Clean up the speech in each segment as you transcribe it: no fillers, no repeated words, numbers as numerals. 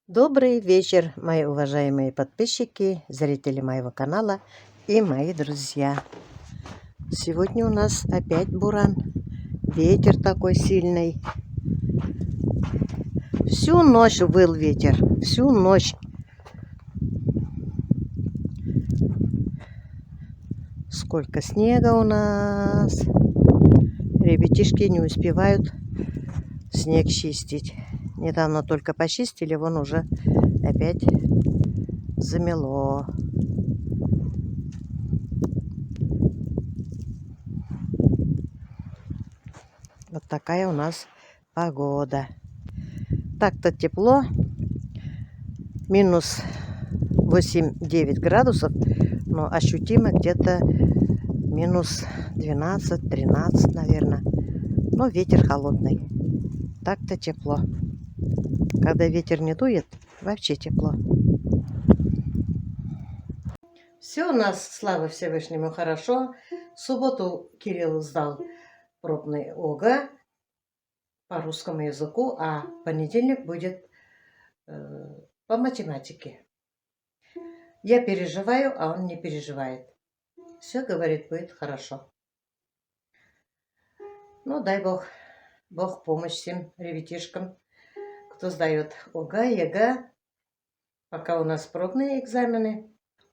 Добрый вечер, мои уважаемые подписчики, зрители моего канала и мои друзья. Сегодня у нас опять буран. Ветер такой сильный. Всю ночь выл ветер. Всю ночь. Сколько снега у нас. Ребятишки не успевают снег чистить. Недавно только почистили, вон уже опять замело. Вот такая у нас погода. Так-то тепло. Минус 8-9 градусов, но ощутимо где-то минус 12-13, наверное. Но ветер холодный. Так-то тепло. Когда ветер не дует, вообще тепло. Все у нас, слава Всевышнему, хорошо. В субботу Кирилл сдал пробный ОГЭ по русскому языку, а в понедельник будет по математике. Я переживаю, а он не переживает. Все, говорит, будет хорошо. Ну, дай Бог помощь всем ребятишкам, кто сдает ОГЭ, ЕГЭ. Пока у нас пробные экзамены.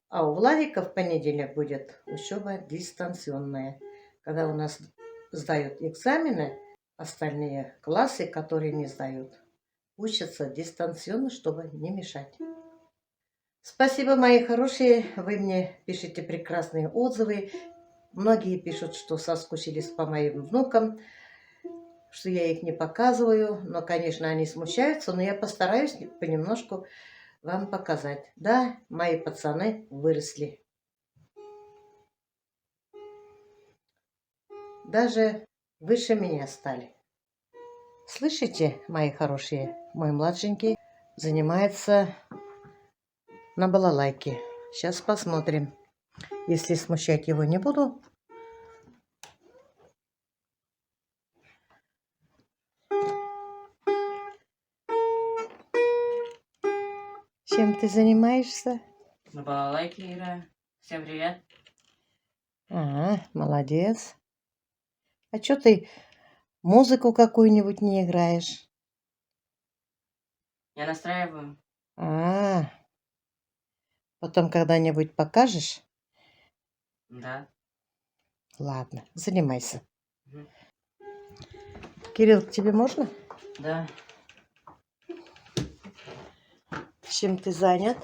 А у Владика в понедельник будет учеба дистанционная. Когда у нас сдают экзамены, остальные классы, которые не сдают, учатся дистанционно, чтобы не мешать. Спасибо, мои хорошие. Вы мне пишете прекрасные отзывы. Многие пишут, что соскучились по моим внукам, что я их не показываю. Но, конечно, они смущаются, но я постараюсь понемножку вам показать. Да, мои пацаны выросли. Даже выше меня стали. Слышите, мои хорошие? Мой младшенький занимается на балалайке. Сейчас посмотрим. Если смущать его не буду. Чем ты занимаешься? На балалайке играю. Всем привет. Молодец. А что ты музыку какую-нибудь не играешь? Я настраиваю. Потом когда-нибудь покажешь? Да. Ладно, занимайся. Угу. Кирилл, к тебе можно? Да. Чем ты занят?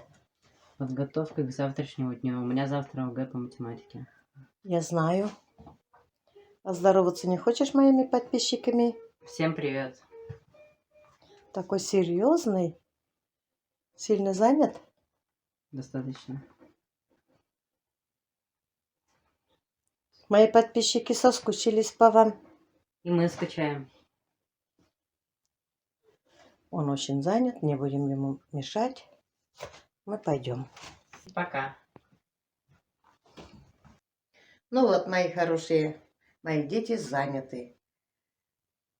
Подготовка к завтрашнему дню. У меня завтра ОГЭ по математике. Я знаю. А здороваться не хочешь моими подписчиками? Всем привет. Такой серьезный? Сильно занят? Достаточно. Мои подписчики соскучились по вам. И мы скачаем. Он очень занят, не будем ему мешать. Мы пойдем. Пока. Ну вот, мои хорошие, мои дети заняты.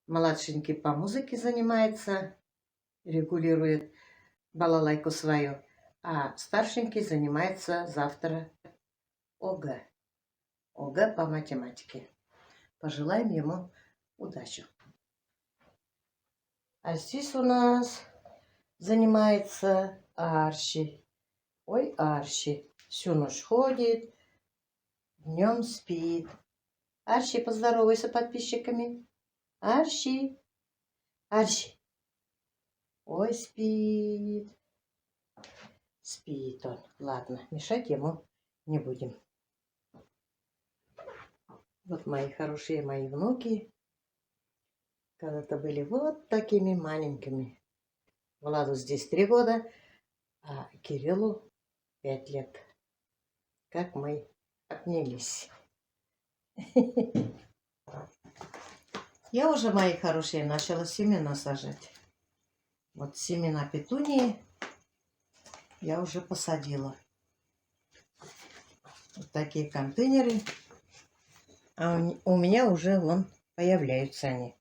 Младшенький по музыке занимается, регулирует балалайку свою, а старшенький занимается завтра ОГЭ. ОГЭ по математике. Пожелаем ему удачи. А здесь у нас занимается Арчи. Ой, Арчи. Всю ночь ходит, днем спит. Арчи, поздоровайся с подписчиками. Арчи. Арчи. Ой, спит. Спит он. Ладно, мешать ему не будем. Вот мои хорошие мои внуки. Когда-то были вот такими маленькими. Владу здесь 3 года, а Кириллу 5 лет. Как мы обнялись. Я уже, мои хорошие, начала семена сажать. Вот семена петунии я уже посадила. Вот такие контейнеры. А у меня уже вон появляются они.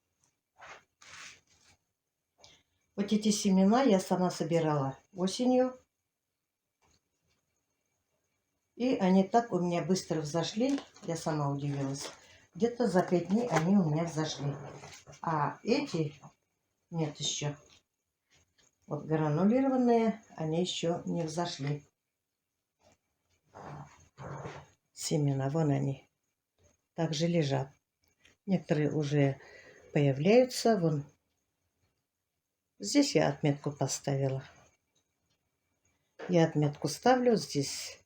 Вот эти семена я сама собирала осенью. И они так у меня быстро взошли, я сама удивилась. Где-то за 5 дней они у меня взошли. А эти нет еще. Вот гранулированные, они еще не взошли. Семена, вон они. Также лежат. Некоторые уже появляются. Вон. Здесь я отметку поставила. Я отметку ставлю здесь.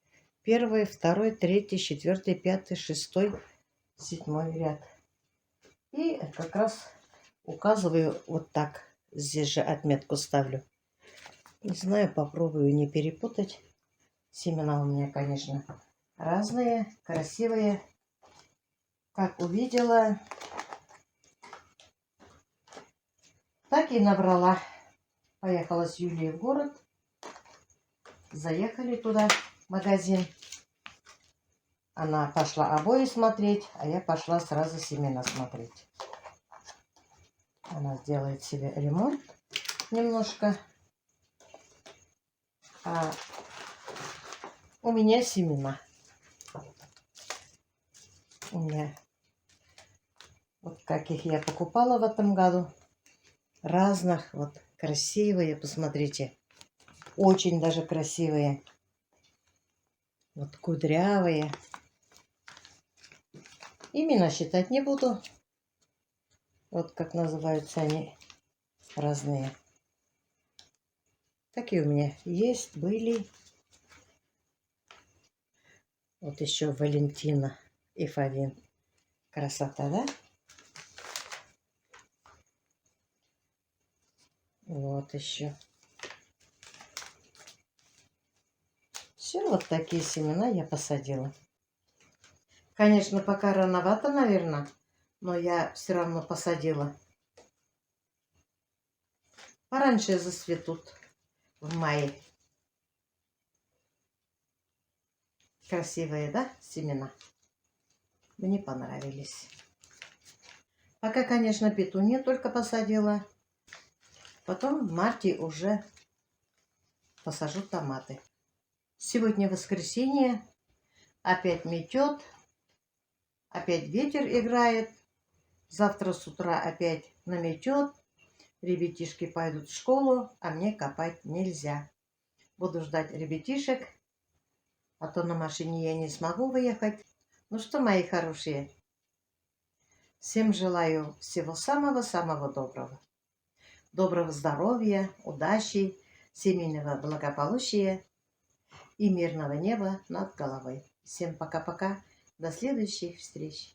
1, 2, 3, 4, 5, 6, 7 ряд. И как раз указываю вот так. Здесь же отметку ставлю. Не знаю, попробую не перепутать. Семена у меня, конечно, разные, красивые. Как увидела, так и набрала. Поехала с Юлией в город. Заехали туда, в магазин. Она пошла обои смотреть, а я пошла сразу семена смотреть. Она сделает себе ремонт немножко. А у меня семена. У меня вот каких я покупала в этом году. Разных, вот красивые, посмотрите. Очень даже красивые. Вот кудрявые. Имена считать не буду. Вот как называются они разные. Такие у меня есть, были. Вот еще Валентина F1. Красота, да? Вот еще. Все, вот такие семена я посадила. Конечно, пока рановато, наверное, но я все равно посадила. Пораньше зацветут в мае. Красивые, да, семена? Мне понравились. Пока, конечно, петунью только посадила. Потом в марте уже посажу томаты. Сегодня воскресенье. Опять метет. Опять ветер играет. Завтра с утра опять наметет. Ребятишки пойдут в школу, а мне копать нельзя. Буду ждать ребятишек. А то на машине я не смогу выехать. Ну что, мои хорошие, всем желаю всего самого-самого доброго. Доброго здоровья, удачи, семейного благополучия и мирного неба над головой. Всем пока-пока. До следующих встреч.